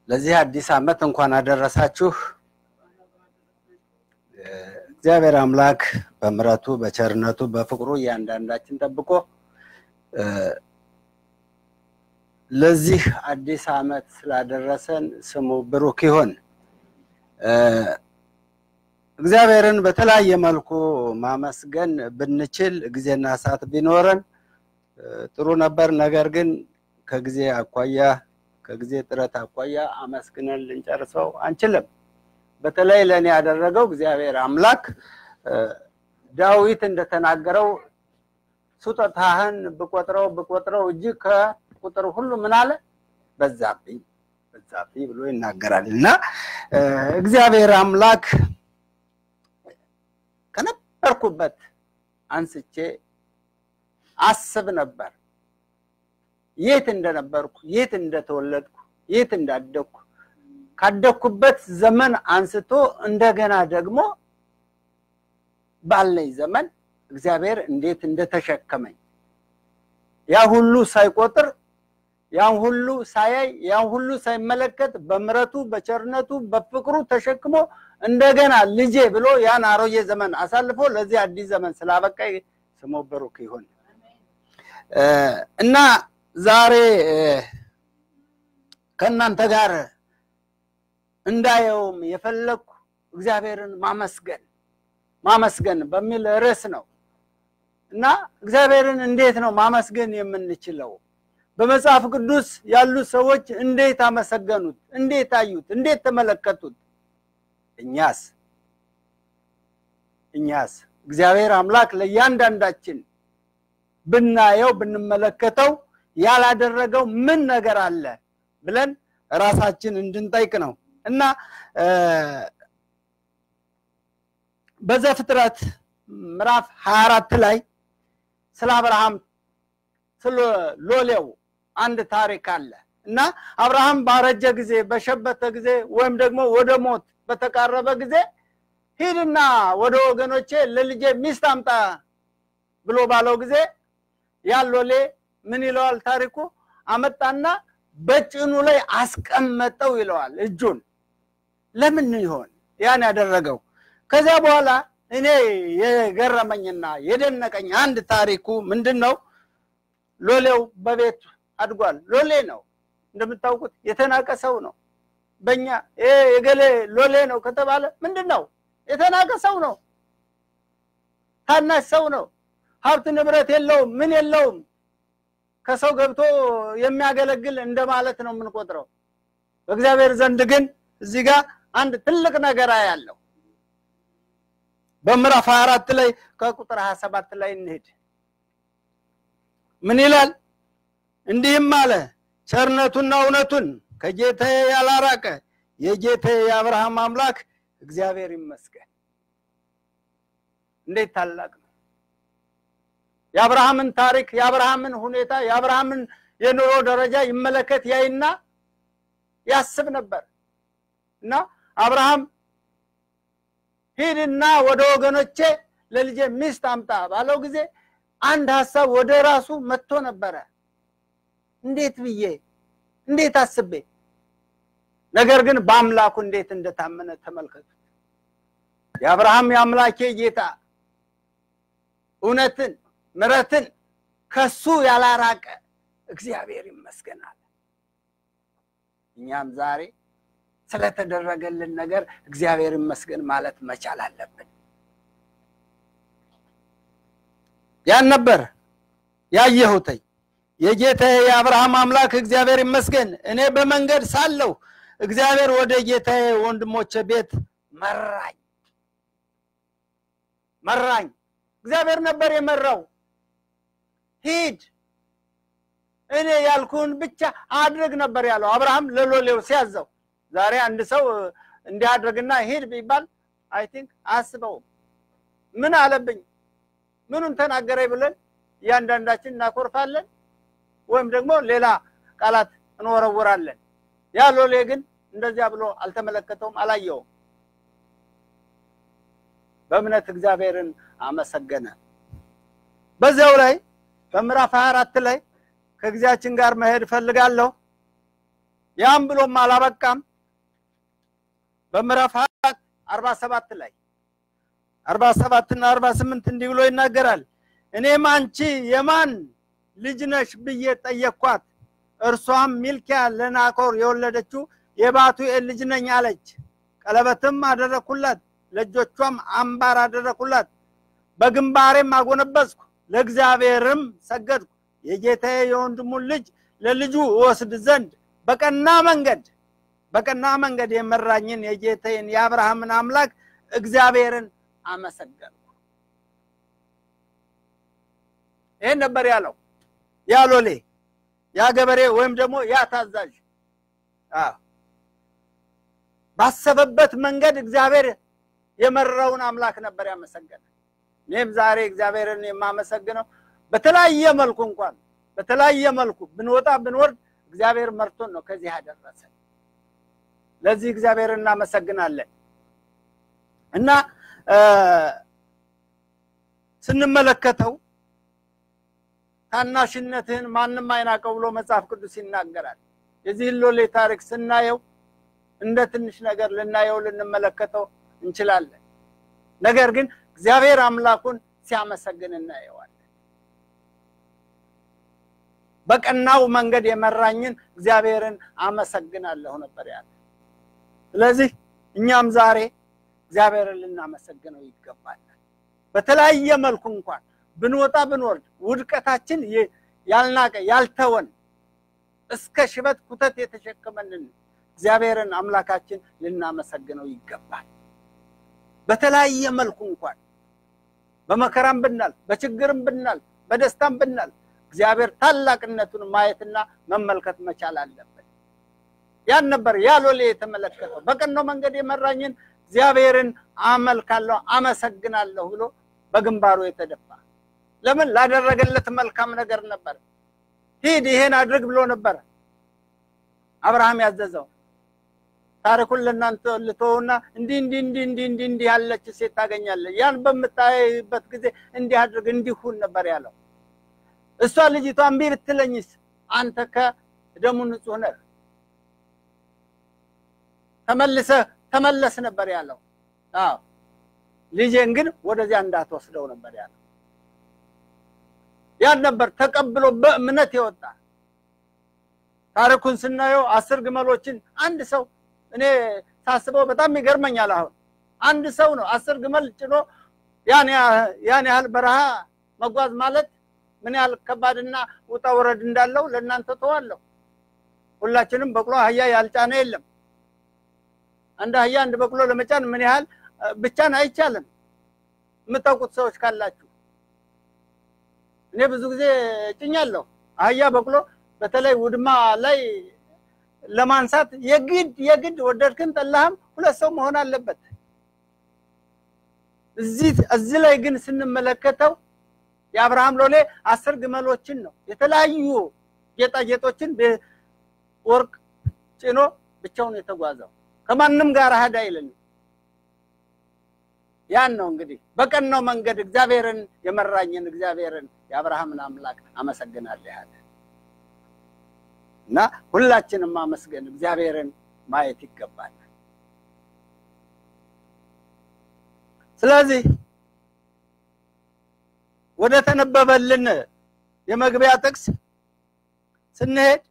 ለዚህ አዲስ ዓመት እንኳን አደረሳችሁ እግዚአብሔር አምላክ በመራቱ በቸርነቱ በፍቅሩ ያንዳንዳችን ጠብቆ ለዚህ አዲስ ዓመት ስላደረሰን ስሙ ብሩክ ይሁን እግዚአብሔርን በተለያየ መልኩ ማመስገን ብንችል ጊዜና ሰዓት ቢኖረን ጥሩ ነበር ነገር ግን ከጊዜ አቋያ ከጊዜ ጥረት አቋያ አመስግነን ልንጨርሰው አንችልም በተለይ ለኔ ያደረገው እግዚአብሔር አምላክ ዳዊት እንደተናገረው ሱጠታህን በቆጥረው እጅ ከቁጥር ሁሉ ምን አለ በዛብኝ ብሎ ይናገራልና እግዚአብሔር አምላክ ከነበርኩበት አንስቼ አስብ ነበር የት እንደነበርኩ የት እንደተወለድኩ የት እንዳደኩ ካደኩበት ዘመን አንስቶ እንደገና ደግሞ ባለኝ ዘመን እግዚአብሔር እንዴት እንደተሸከመኝ ያ ሁሉ ሳይቆጥር ያ ሁሉ ሳያይ ያ ሁሉ ሳይመለከት በመረቱ በቸርነቱ በፍቅሩ ተሸክሞ እንደገና ልጄ ብሎ ያን አሮጌ ዘመን አሳልፎ ለዚህ አዲስ ዘመን ስላበቃይ ስሙ ብሩክ ይሁን እና ዛሬ ከናንተ ጋር እንዳየውም የፈለኩ እግዚአብሔርን ማመስገን በሚል ርዕስ ነው እና እግዚአብሔርን እንዴት ነው ማመስገን የምንችለው በመጽሐፍ ቅዱስ ያሉ ሰዎች እንዴት አመሰገኑት እንዴት አዩት እንዴት ተመለከቱት እኛስ እግዚአብሔር አምላክ ለያንዳንዳችን ብናየው ብንመለከተው ያላደረገው ምን ነገር አለ ብለን ራሳችን እንድንጠይቅ ነው እና በዘፍጥረት ምዕራፍ 24 ላይ ስለ አብርሃም ስለ ሎሌው አንድ ታሪክ አለ እና አብርሃም ባረጀ ጊዜ በሸበተ ጊዜ ወይም ደግሞ ወደ ሞት በተቃረበ ጊዜ ሂድና ወደ ወገኖቼ ለልጄ ሚስት አምጣ ብሎ ባለው ጊዜ ያሎሌ ምን ይለዋል ታሪኩ አመጣና በጭኑ ላይ አስቀመጠው ይለዋል እጁን ለምን ይሆን ያን ያደረገው ከዛ በኋላ እኔ የገረመኝና የደነቀኝ አንድ ታሪኩ ምንድነው ሎሌው በቤት አድጓል ሎሌ ነው እንደምታውቁት የተናቀ ሰው ነው በእኛ የገሌ ሎሌ ነው ከተባለ ምንድነው የተናቀ ሰው ነው ታናሽ ሰው ነው ሀብት ንብረት የለውም ምን የለውም ከሰው ገብቶ የሚያገለግል እንደማለት ነው የምንቆጥረው በእግዚአብሔር ዘንድ ግን እዚህ ጋር አንድ ትልቅ ነገር ያለው በምዕራፍ 24 ላይ ከቁጥር 27 ላይ እንሄድ ምን ይላል እንዲህም አለ ቸርነቱና እውነቱን ከጌታዬ ያላራቀ የጌታዬ የአብርሃም አምላክ እግዚአብሔር ይመስገን እንዴት ታላቅ ነው የአብርሃምን ታሪክ የአብርሃምን ሁኔታ የአብርሃምን የኑሮ ደረጃ ይመለከት ያይና ያስብ ነበር እና አብርሃም ሂድና ወደ ወገኖቼ ለልጄ ሚስት አምጣ ባለው ጊዜ አንድ ሐሳብ ወደ ራሱ መጥቶ ነበር እንዴት ብዬ እንዴት አስቤ ነገር ግን በአምላኩ እንዴት እንደታመነ ተመልከቱ የአብርሃም ያምላኬ ጌታ እውነትን ምረትን ከሱ ያላራቀ እግዚአብሔር ይመስገናል እኛም ዛሬ ስለተደረገልን ነገር እግዚአብሔር ይመስገን ማለት መቻል አለብን ያን ነበር ያየሁት የጌታዬ የአብርሃም አምላክ እግዚአብሔር ይመስገን እኔ በመንገድ ሳለሁ እግዚአብሔር ወደ ጌታዬ ወንድሞቼ ቤት መራኝ እግዚአብሔር ነበር የመራው ሂድ እኔ ያልኩን ብቻ አድርግ ነበር ያለው አብርሃም ለሎሌው ሲያዘው ዛሬ አንድ ሰው እንዲያድርግና ሂድ ቢባል አይ ቲንክ አስበው ምን አለብኝ ምኑን ተናገረኝ ብለን ያንዳንዳችን እናኮርፋለን ወይም ደግሞ ሌላ ቃላት እንወረወራለን ያ ሎሌ ግን እንደዚያ ብሎ አልተመለከተውም አላየው በእምነት እግዚአብሔርን አመሰገነ በዛው ላይ በምዕራፍ 24 ላይ ከግዚያችን ጋር መሄድ ፈልጋለሁ ያም ብሎም አላበቃም በምዕራፍ 47 ላይ 47 እና 48 እንዲህ ብሎ ይናገራል እኔም አንቺ የማን ልጅ ነሽ ብዬ ጠየቅኳት እርሷም ሚልኪያ ለናኮር የወለደችው የባቱኤል ልጅ ነኝ አለች ቀለበትም አደረኩላት ለጆቿም አምባር አደረኩላት በግንባሬም አጎነበስኩ ለእግዚአብሔርም ሰገድኩ የጌታዬ የወንድሙን ልጅ ለልጁ ወስድ ዘንድ በቀና መንገድ የመራኝን የጌታዬን የአብርሃምን አምላክ እግዚአብሔርን አመሰገንኩ ይሄ ነበር ያለው ያሎሌ ያገበሬ ወይም ደግሞ ያታዛዥ ባሰበበት መንገድ እግዚአብሔር የመራውን አምላክ ነበር ያመሰገነ እኔም ዛሬ እግዚአብሔርን የማመሰግነው በተለያየ መልኩ እንኳን በተለያየ መልኩ ብንወጣ ብንወርድ እግዚአብሔር መርቶን ነው ከዚህ ያደረሰን ለዚህ እግዚአብሔርን እናመሰግናለን እና ስንመለከተው ታናሽነትህን ማንንም አይናቀው ብሎ መጽሐፍ ቅዱስ ይናገራል የዚህ ሎሌ ታሪክ ስናየው እንደ ትንሽ ነገር ልናየው ልንመለከተው እንችላለን ነገር ግን እግዚአብሔር አምላኩን ሲያመሰግን እናየዋለን በቀናው መንገድ የመራኝን እግዚአብሔርን አመሰግናለሁ ነበር ያለው ስለዚህ እኛም ዛሬ እግዚአብሔርን ልናመሰግነው ይገባል በተለያየ መልኩ እንኳን ብንወጣ ብንወርድ ውድቀታችን ያልናቀ ያልተወን እስከ ሽበት ኩተት የተሸከመልን እግዚአብሔርን አምላካችን ልናመሰግነው ይገባል በተለያየ መልኩ እንኳን በመከራም ብናል በችግርም ብናል በደስታም ብናል እግዚአብሔር ታላቅነቱን ማየትና መመልከት መቻል አለበት ያን ነበር ያሎሌ የተመለከተው በቀናው መንገድ የመራኝን እግዚአብሔርን አመልካለሁ አመሰግናለሁ ብሎ በግንባሩ የተደፋ ለምን ላደረገለት መልካም ነገር ነበር ሂድ ይሄን አድርግ ብሎ ነበር አብርሃም ያዘዘው ታሪኩን ለናንተ ልተውና እንዲ ያለች ሴት ታገኛለህ ያን በመታየበት ጊዜ እንዲ አድርግ እንዲሁን ነበር ያለው እሷ ልጅቷ እምቢ ብትለኝስ አንተ ከደሙ ንጹህ ነህ ተመለስ ነበር ያለው ልጄን ግን ወደዚያ እንዳትወስደው ነበር ያለው ያን ነበር ተቀብሎ በእምነት ይወጣ ታሪኩን ስናየው 10 ግመሎችን አንድ ሰው እኔ ታስበው በጣም ይገርመኛል አሁን አንድ ሰው ነው 10 ግመል ጭኖ ያን ያህል በረሃ መጓዝ ማለት ምን ያህል ከባድና ውጣ ወረድ እንዳለው ለእናንተ ተዋለው ሁላችንም በቅሎ አህያ ያልጫነ የለም አንድ አህያ አንድ በቅሎ ለመጫን ምን ያህል ብቻን አይቻልም የምታውቁት ሰዎች ካላችሁ እኔ ብዙ ጊዜ ጭኛለሁ አህያ በቅሎ በተለይ ውድማ ላይ ለማንሳት የግድ ወደድክን ጠላህም ሁለት ሰው መሆን አለበት እዚህ ላይ ግን ስንመለከተው የአብርሃም ሎሌ 10 ግመሎችን ነው የተለያዩ ጌጣጌጦችን በወርቅ ጭኖ ብቻውን የተጓዘው ከማንንም ጋር ሀዳ አይልም ያን ነው እንግዲህ በቀናው መንገድ እግዚአብሔርን የመራኝን እግዚአብሔርን የአብርሃምን አምላክ አመሰግናለሁ ያለ እና ሁላችንም ማመስገን እግዚአብሔርን ማየት ይገባል ስለዚህ ወደ ተነበበልን የመግቢያ ጥቅስ ስንሄድ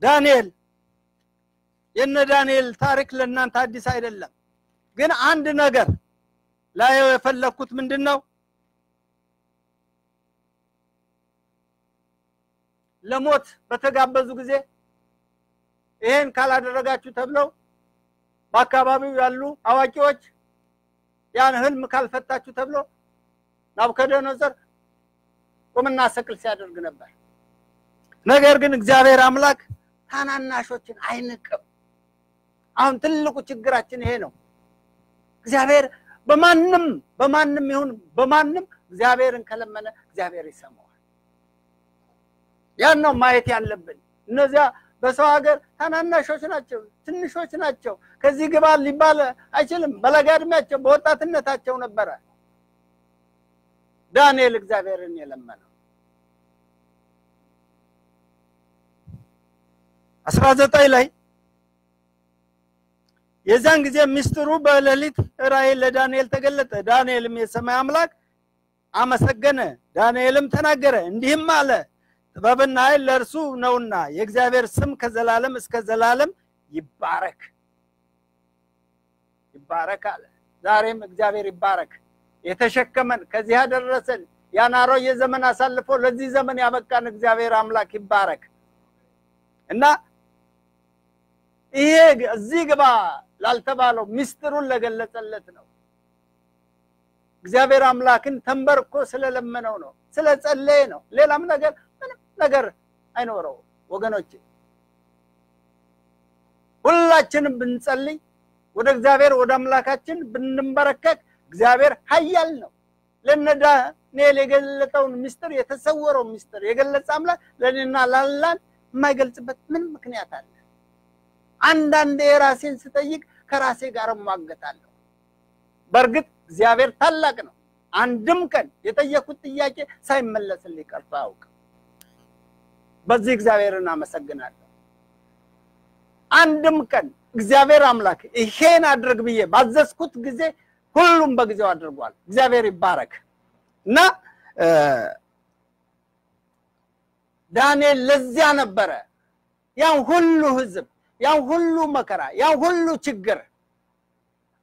ዳንኤል የዳንኤል ታሪክ ለእናንተ አዲስ አይደለም ግን አንድ ነገር ላይ የፈለኩት ምንድነው ለሞት በተጋበዙ ጊዜ ይሄን ካላደረጋችሁ ተብለው በአካባቢው ያሉ አዋቂዎች ያን ህልም ካልፈታችሁ ተብለው ናቡከደነጾር ቆምና ሰቅል ሲያደርግ ነበር ነገር ግን እግዚአብሔር አምላክ ታናናሾችን አይንቅም አሁን ትልቁ ችግራችን ይሄ ነው እግዚአብሔር በማንም ይሁን በማንም እግዚአብሔርን ከለመነ እግዚአብሔር ይሰማዋል ያን ነው ማየት ያለብን እነዚያ በሰው ሀገር ታናናሾች ናቸው ትንሾች ናቸው ከዚህ ግባ ሊባል አይችልም በለጋ እድሜያቸው በወጣትነታቸው ነበር ዳንኤል እግዚአብሔርን የለመነው 19 ላይ የዛን ጊዜ ሚስጥሩ በሌሊት ራእይ ለዳንኤል ተገለጠ ዳንኤልም የሰማይ አምላክ አመሰገነ ዳንኤልም ተናገረ እንዲህም አለ ጥበብና ኃይል ለእርሱ ነውና የእግዚአብሔር ስም ከዘላለም እስከ ዘላለም ይባረክ አለ ዛሬም እግዚአብሔር ይባረክ የተሸከመን ከዚህ ያደረሰን ያናሮ የዘመን አሳልፎ ለዚህ ዘመን ያበቃን እግዚአብሔር አምላክ ይባረክ እና ይሄ እዚህ ግባ ላልተባለው ሚስጥሩን ለገለጸለት ነው እግዚአብሔር አምላክን ተንበርኮ ስለለመነው ነው ስለጸለየ ነው ሌላም ነገር አይኖረው ወገኖች ሁላችንም ብንጸልይ ወደ እግዚአብሔር ወደ አምላካችን ብንበረከክ እግዚአብሔር ኃያል ነው ለነዳንኤል የገለጠውን ሚስጥር የተሰወረው ሚስጥር የገለጸ አምላክ ለኔና ላላን የማይገልጽበት ምን ምክንያት አለ አንዳንዴ ራሴን ስጠይቅ ከራሴ ጋር ማገታለሁ በርግጥ እግዚአብሔር ታላቅ ነው አንድም ቀን የጠየቁት ጥያቄ ሳይመለስልኝ ቀርቶ አያውቅም በዚህ እግዚአብሔርን አመሰግናለሁ አንድም ቀን እግዚአብሔር አምላክ ይሄን አድርግ ብዬ ባዘዝኩት ጊዜ ሁሉም በጊዜው አድርጓል እግዚአብሔር ይባረክ እና ዳንኤል ለዚያ ነበረ ያን ሁሉ ህዝብ ያን ሁሉ መከራ ያን ሁሉ ችግር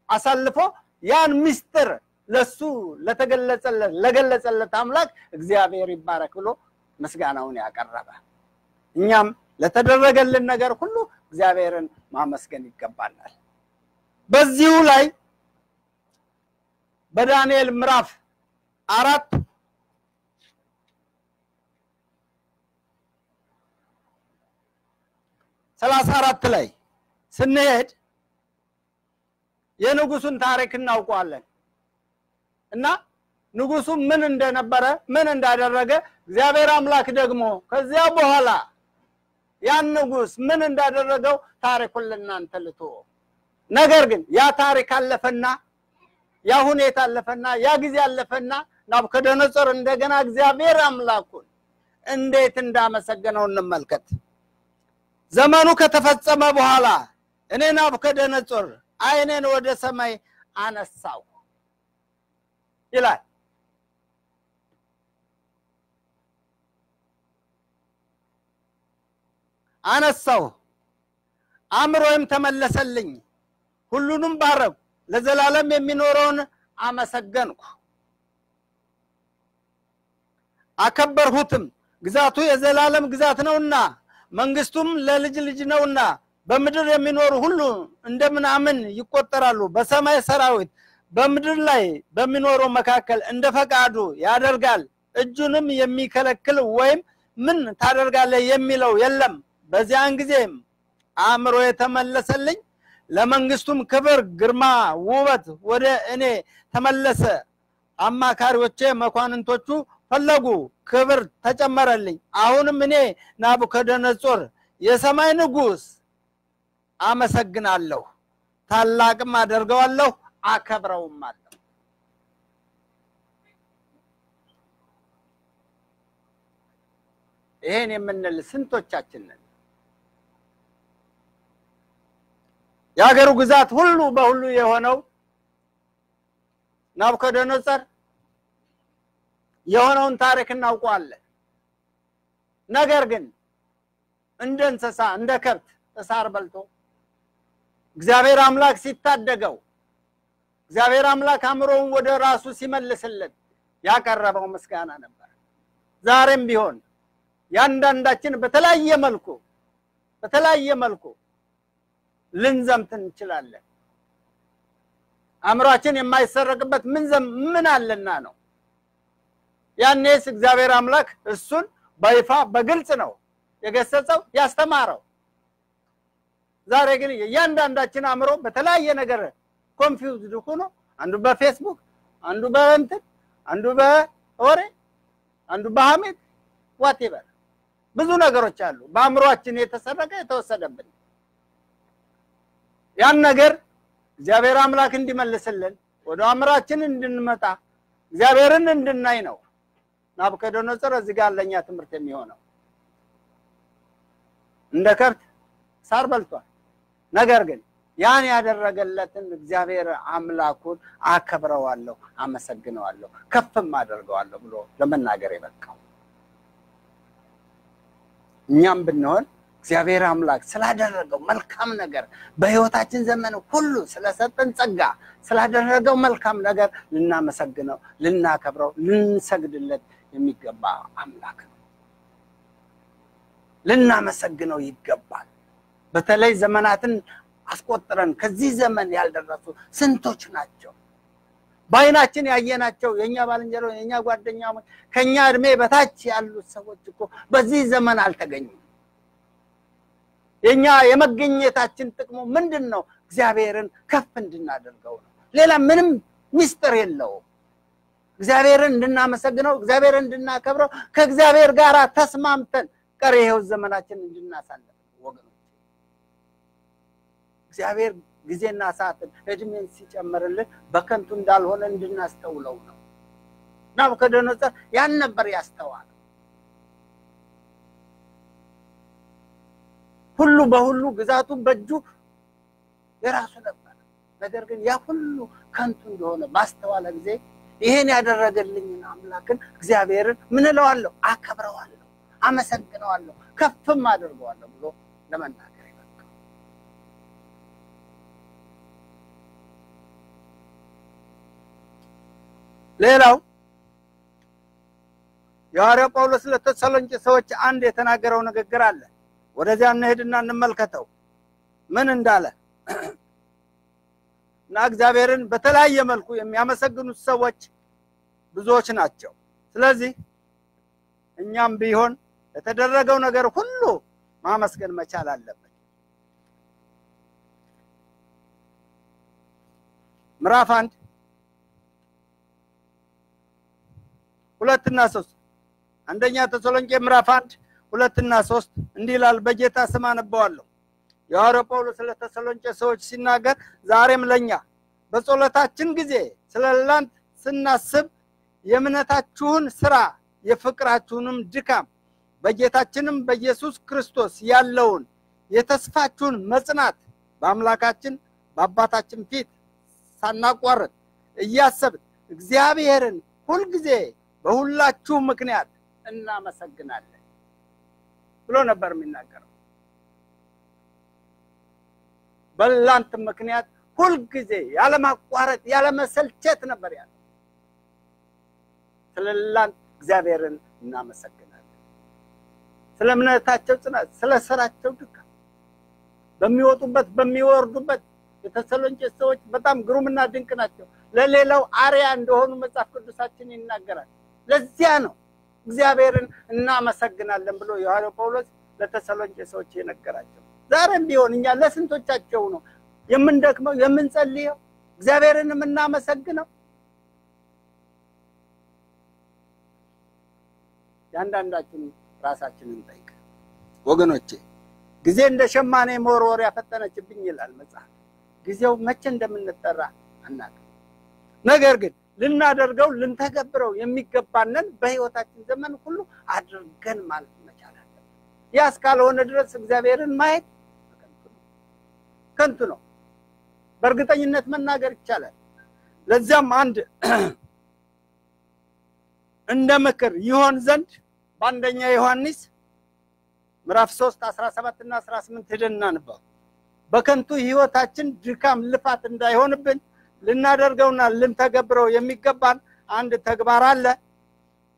አሳልፎ ያን ሚስጥር ለሱ ለገለጸለት አምላክ እግዚአብሔር ይባረክ ብሎ ምስጋናውን ያቀረበ እኛም ለተደረገልን ነገር ሁሉ እግዚአብሔርን ማመስገን ይገባናል በዚሁ ላይ በዳንኤል ምዕራፍ 4 34 ላይ ስንሄድ የንጉሱን ታሪክ እናውቀዋለን እና ንጉሱ ምን እንደነበረ ምን እንዳደረገ እግዚአብሔር አምላክ ደግሞ ከዚያ በኋላ ያን ንጉስ ምን እንዳደረገው ታሪኩን ለእናንተ ልቶ ነገር ግን ያ ታሪክ አለፈና ያ ሁኔታ አለፈና ያ ጊዜ አለፈና ናቡከደነጾር እንደገና እግዚአብሔር አምላኩን እንዴት እንዳመሰገነው እንመልከት ዘመኑ ከተፈጸመ በኋላ እኔ ናቡከደነጾር አይኔን ወደ ሰማይ አነሳው ይላል አነሳው አምሮም ተመለሰልኝ ሁሉንም ባረኩ ለዘላለም የሚኖረውን አመሰገንኩ አከበርሁትም ግዛቱ የዘላለም ግዛት ነውና መንግስቱም ለልጅ ልጅ ነውና በመድር የሚኖሩ ሁሉ እንደምናምን ይቆጠራሉ በሰማይ ሰራዊት በመድር ላይ በሚኖሩ መካከል እንደፈቃዱ ያደርጋል እጁንም የሚከለክል ወይም ምን ታደርጋለህ የሚለው የለም በዚያን ጊዜም አምሮ የተመለሰልኝ ለመንግስቱም ክብር ግርማ ውበት ወደ እኔ ተመለሰ አማካሪዎቼ መኳንንቶቹ ፈለጉ ክብር ተጨመረልኝ አሁንም እኔ ናቡከደነጾር የሰማይ ንጉስ አመሰግናለሁ ታላቅም አደርገዋለሁ አከብረውማለሁ ይሄን የምንል ስንቶቻችን ነን ያገሩ ግዛት ሁሉ በሁሉ የሆነው ናቡከደነጾር የሆነውን ታሪክ እናውቀዋለን ነገር ግን እንደ እንስሳ እንደ ከብት ተሳር በልቶ እግዚአብሔር አምላክ ሲታደገው እግዚአብሔር አምላክ አምሮውን ወደ ራሱ ሲመልስለት ያቀረበው ምስጋና ነበር ዛሬም ቢሆን ያንዳንዳችን በተለያየ መልኩ ልንዘምት እንችላለን አምራችን የማይሰረቅበት ምን አለና ነው ያኔስ እግዚአብሔር አምላክ እሱን በይፋ በግልጽ ነው የገሰጸው ያስተማረው ዛሬ ግን ያንዳንዳችን አምሮ በተለያየ ነገር ኮንፊውዝድ ሆኖ አንዱ በፌስቡክ አንዱ በእንትን አንዱ በወሬ አንዱ በሐሜት whatever ብዙ ነገሮች አሉ በአእምሮአችን የተሰረቀ የተወሰደብን ያን ነገር እግዚአብሔር አምላክ እንዲመልስልን ወደ አእምሮአችን እንድንመጣ እግዚአብሔርን እንድናይ ነው ናቡከደነፆር እዚህ ጋር ለኛ ትምህርት የሚሆነው እንደ ከብት ሳር በልቷል ነገር ግን ያን ያደረገለትን እግዚአብሔር አምላኩን አከብረዋለሁ አመሰግነዋለሁ ከፍም አደርገዋለሁ ብሎ ለመናገር ይበቃው እኛም ብንሆን እግዚአብሔር አምላክ ስላደረገው መልካም ነገር በህይወታችን ዘመን ሁሉ ስለሰጠን ጸጋ ስላደረገው መልካም ነገር ልናመሰግነው ልናከብረው ልንሰግድለት የሚገባ አምላክ ነው ልናመሰግነው ይገባል በተለይ ዘመናትን አስቆጥረን ከዚህ ዘመን ያልደረሱ ስንቶች ናቸው ባይናችን ያየናቸው የኛ ባልንጀሮች የኛ ጓደኛሞች ከኛ እድሜ በታች ያሉ ሰዎች እኮ በዚህ ዘመን አልተገኙም የኛ የመገኘታችን ጥቅሙ ምንድነው እግዚአብሔርን ከፍ እንድናደርገው ነው ሌላ ምንም ሚስጥር የለውም እግዚአብሔርን እንድናመሰግነው እግዚአብሔርን እንድናከብረው ከእግዚአብሔር ጋር ተስማምተን ቀሪው ዘመናችን እንድናሳልፍ ወገኖች እግዚአብሔር ጊዜና ሰዓትን እድሜን ሲጨምርልን በከንቱ እንዳልሆነ እንድናስተውለው ነው ናቡከደነፆር ያን ነበር ያስተዋለው ሁሉ በሁሉ ግዛቱ በእጁ የራሱ ነበር ነገር ግን ያ ሁሉ ከንቱ እንደሆነ ባስተዋለ ጊዜ ይሄን ያደረገልኝ አምላክን እግዚአብሔርን ምን እለዋለሁ አከብረዋለሁ አመሰግነዋለሁ ከፍም አደርገዋለሁ ብሎ ለመናገር ይበቃል ሌላው የሐዋርያው ጳውሎስ ለተሰሎንቄ ሰዎች አንድ የተናገረው ንግግር አለ ወደዚያ እንሄድና እንመልከተው ምን እንዳለ እና እግዚአብሔርን በተለያየ መልኩ የሚያመሰግኑት ሰዎች ብዙዎች ናቸው ስለዚህ እኛም ቢሆን የተደረገው ነገር ሁሉ ማመስገን መቻል አለበት ምዕራፍ 1 2 እና 3 አንደኛ ተሰሎንቄ ምዕራፍ 1 2 እና 3 እንዲላል በጌታ ስም አነባዋለሁ የሐዋርያው ጳውሎስ ለተሰሎንቄ ሰዎች ሲናገር ዛሬም ለኛ በጸሎታችን ጊዜ ስለላንት ስናስብ የእምነታችሁን ስራ የፍቅራችሁንም ድካም በጌታችንም በኢየሱስ ክርስቶስ ያለውን የተስፋችሁን መጽናት በአምላካችን በአባታችን ፊት ሳናቋርጥ እያሰብን እግዚአብሔርን ሁሉ ጊዜ በሁላችሁ ምክንያት እናመሰግናለን ብሎ ነበር የሚናገረው በላንት ምክንያት ሁሉ ጊዜ ያለ ማቋረጥ ያለ መሰልቸት ነበር ያለው ስለላንት እግዚአብሔርን እናመሰግናለን ስለምነታቸው ጽናት ስለሰራቸው ድካም በሚወጡበት በሚወርዱበት የተሰሎንቄ ሰዎች በጣም ግሩምና ድንቅ ናቸው ለሌላው አሪያ እንደሆኑ መጽሐፍ ቅዱሳችን ይናገራል ለዚያ ነው እግዚአብሔርን እናመሰግናለን ብሎ የሐዋርያው ጳውሎስ ለተሰሎንቄ ሰዎች የነገራቸው ዛሬም ቢሆን እኛ ለስንቶቻቸው ነው የምንደክመው የምንጸልየው እግዚአብሔርን እናመሰግነው ያንዳንዳችን ራሳችንን ጠይቅ ወገኖቼ ጊዜ እንደ ሸማኔ መወርወር ያፈጠነችብኝ ይላል መጽሐፍ ጊዜው መቼ እንደምንጠራ አናውቅም ነገር ግን ልናደርገው ልንተገብረው የሚገባንን በህይወታችን ዘመን ሁሉ አድርገን ማለት መቻል አለብን ያስካልሆነ ድረስ እግዚአብሔርን ማየት ከንቱ ነው በእርግጠኝነት መናገር ይቻላል ለዚያም አንድ እንደ ምክር ይሆን ዘንድ በአንደኛ ዮሐንስ ምዕራፍ 3 17 እና 18 ሄደና ነበር በከንቱ ህይወታችን ድካም ልፋት እንዳይሆንብን ልናደርገውና ልንተገብረው የሚገባን አንድ ተግባር አለ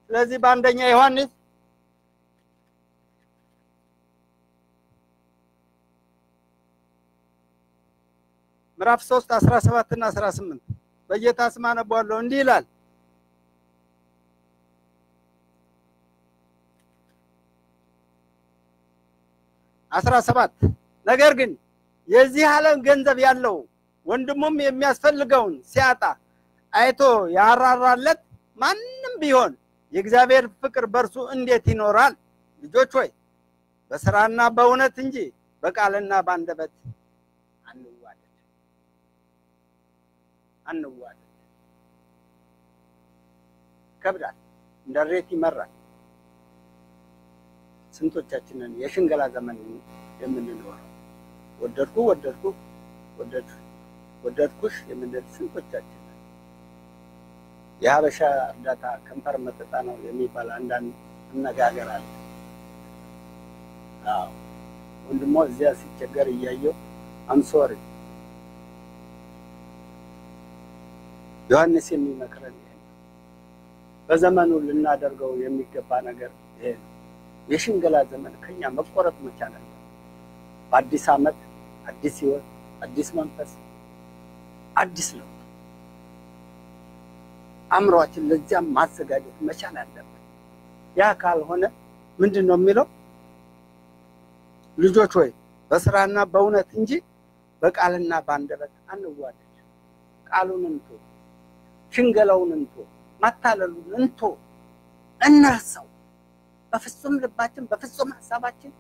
ስለዚህ በአንደኛ ዮሐንስ ምዕራፍ 3 17 እና 18 በጌታ ስም አነባለሁ እንዲህ ይላል 17 ነገር ግን የዚህ ዓለም ገንዘብ ያለው ወንድሙም የሚያስፈልገውን ሲያጣ አይቶ ያራራለት ማንንም ቢሆን የእግዚአብሔር ፍቅር በርሱ እንዴት ይኖራል ልጆች ሆይ በስራና በእውነት እንጂ በቃልና ባንደበት አንዋደድ ከብዳል እንደሬት ይመራል ስንቶቻችንን የሽንገላ ዘመን የምንኖረው ወደድኩሽ የምንል ስንቶቻችን የሀበሻ እርዳታ ከንፈር መጠጣ ነው የሚባል አንዳንድ አነጋገር አለ ወንድሞ እዚያ ሲቸገር እያየው I'm sorry ዮሐንስ የሚመክረን በዘመኑ ልናደርገው የሚገባ ነገር ይሄ የሽንገላ ዘመን ከኛ መቆረጥ መቻል አለ በአዲስ ዓመት አዲስ ህይወት አዲስ መንፈስ አዲስ ነው አምሮአችን ለዚያ ማዘጋጀት መቻል አለበት ያ ካልሆነ ምንድነው የሚለው ልጆች ሆይ በስራና በእውነት እንጂ በቃልና ባንደበት አንዋደድ ቃሉን እንቶ ሽንገላውን እንቶ ማታለሉን እንቶ እንርሳው በፍጹም ልባችን በፍጹም ሐሳባችን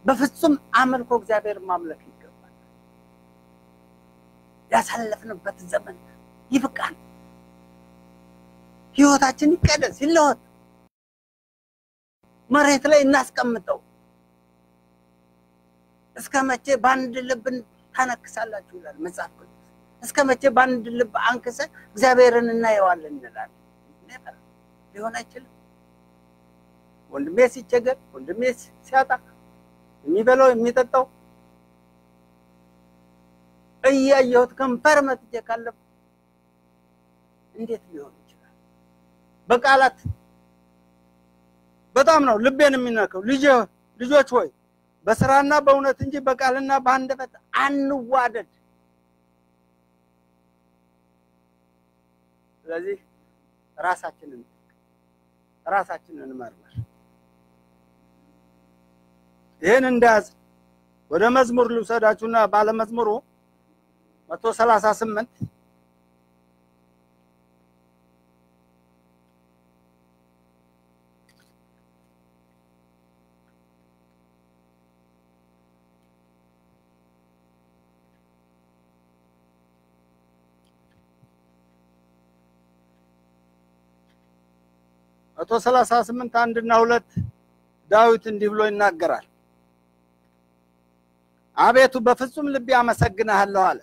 በፍጹም አምልኮ እግዚአብሔር ማምለክ ይገባል ያሳለፍንበት ዘመን ይብቃል ህይወታችን ይቀደስ ይለወጥ መሬት ላይ እናስቀምጠው እስከመቼ ባንድ ልብን ታነክሳላችሁ ይላል መጽሐፍ ቅዱስ እስከመቼ ባንድ ልብ አንከሰ እግዚአብሔርን እናየዋለን እንላለን ነበር ሊሆን አይችልም ወንድሜ ሲቸገር ወንድሜ ሲያጣ የሚበላው የሚጠጣው እያየሁት ከንፈር መጥቼ ካለብ እንዴት ሊሆን ይችላል በቃላት በጣም ነው ልቤን የሚነካው ልጆች ሆይ በስራና በእውነት እንጂ በቃልና ባንደበት አንዋደድ ስለዚህ ራሳችንን መርመር ይሄን እንዳዝ ወደ መዝሙር ልውሰዳችሁና ባለ መዝሙሩ 138 138 1 እና 2 ዳዊት እንዲህ ብሎ ይናገራል አቤቱ በፍጹም ልብ ያመሰግናለሁ አለ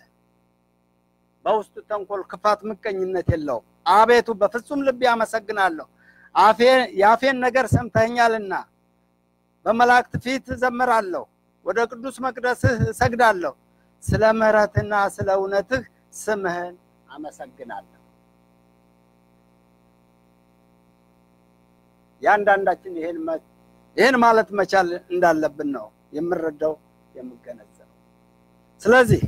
በውስጡ ተንኮል ክፋት ምቀኝነት የለው አቤቱ በፍጹም ልብ ያመሰግናለሁ ያፌን ነገር ሰምተኛልና በመላእክት ፊት ዘምራለሁ ወደ ቅዱስ መቅደስህ ሰግዳለሁ ስለ ምህረትና ስለ እውነትህ ስምህን አመሰግናለሁ ያንዳንዳችን ይሄን ማለት መቻል እንዳለብን ነው የምረዳው የምገነዘበው ስለዚህ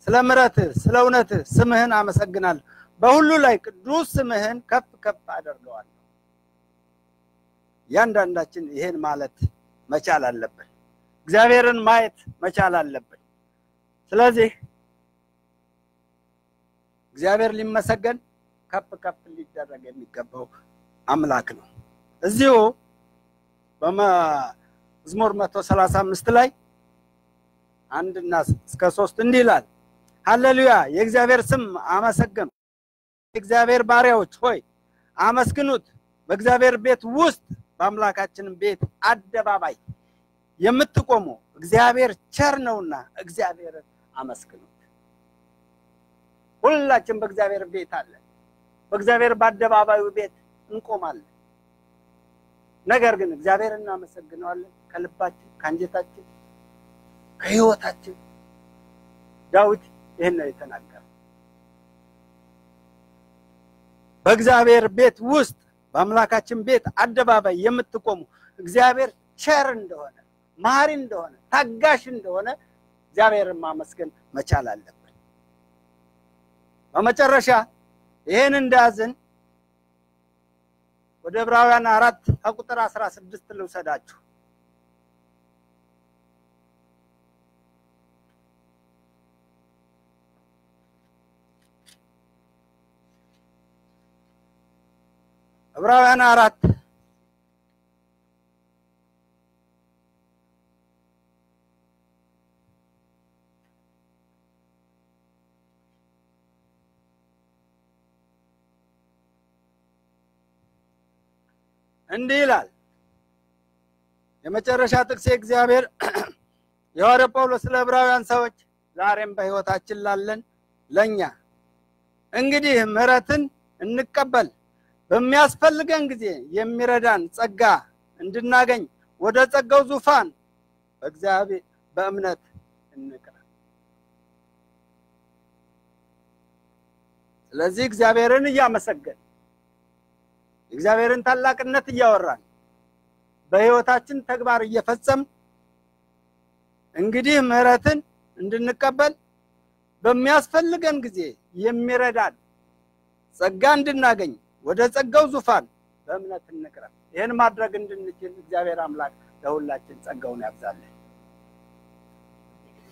ስለ ምህረትህ ስለ እውነትህ ስምህን አመሰግናለሁ በሁሉ ላይ ቅዱስ ስምህን ከፍ አደርገዋለሁ ያንዳንዳችን ይሄን ማለት መቻል አለብን እግዚአብሔርን ማየት መቻል አለብን ስለዚህ እግዚአብሔር ሊመሰገን ከፍ ሊደረግ የሚገባው አምላክ ነው እዚሁ በመዝሙር 135 ላይ 1 እና እስከ 3 እንዲህ ይላል ሃሌሉያ የእግዚአብሔር ስም አመሰግኑ እግዚአብሔር ባሪያዎች ሆይ አመስግኑት በእግዚአብሔር ቤት ውስጥ በአምላካችን ቤት አደባባይ የምትቆሙ እግዚአብሔር ቸር ነውና እግዚአብሔርን አመስግኑት ሁላችን በእግዚአብሔር ቤት አለ በእግዚአብሔር በአደባባዩ ቤት እንቆማለን ነገር ግን እግዚአብሔርን እናመሰግናለን ከልባችን ከአንጀታችን ከህይወታችን ዳዊት ይሄን ነው የተናገረው በእግዚአብሔር ቤት ውስጥ በአምላካችን ቤት አደባባይ የምትቆሙ እግዚአብሔር ቸር እንደሆነ ማሪ እንደሆነ ታጋሽ እንደሆነ እግዚአብሔርን ማመስገን መቻል አለብን በመጨረሻ ይሄን እንዳዝን ወደ ዕብራውያን 4 ቁጥር 16 ልውሰዳችሁ ዕብራውያን 4 እንዲህ ይላል የመጨረሻ ጥቅስ እግዚአብሔር የሐዋርያው ጳውሎስ ለዕብራውያን ሰዎች ዛሬም በሕይወታችን ላለን ለኛ እንግዲህ ምሕረትን እንቀበል በሚያስፈልገን ጊዜ የሚረዳን ጸጋ እንድናገኝ ወደ ጸጋው ዙፋን በእግዚአብሔር በእምነት እንቅረብ። ስለዚህ እግዚአብሔርን እያመሰገን እግዚአብሔርን ታላቅነት እያወራን በሕይወታችን ተግባር እየፈጸም እንግዲህ ምሕረትን እንድንቀበል በሚያስፈልገን ጊዜ የሚረዳን ጸጋ እንድናገኝ ወደ ጸጋው ዙፋን በእምነት እንቅረብ። ይሄን ማድረግ እንድንችል እግዚአብሔር አምላክ ለሁላችን ጸጋውን ያብዛልን።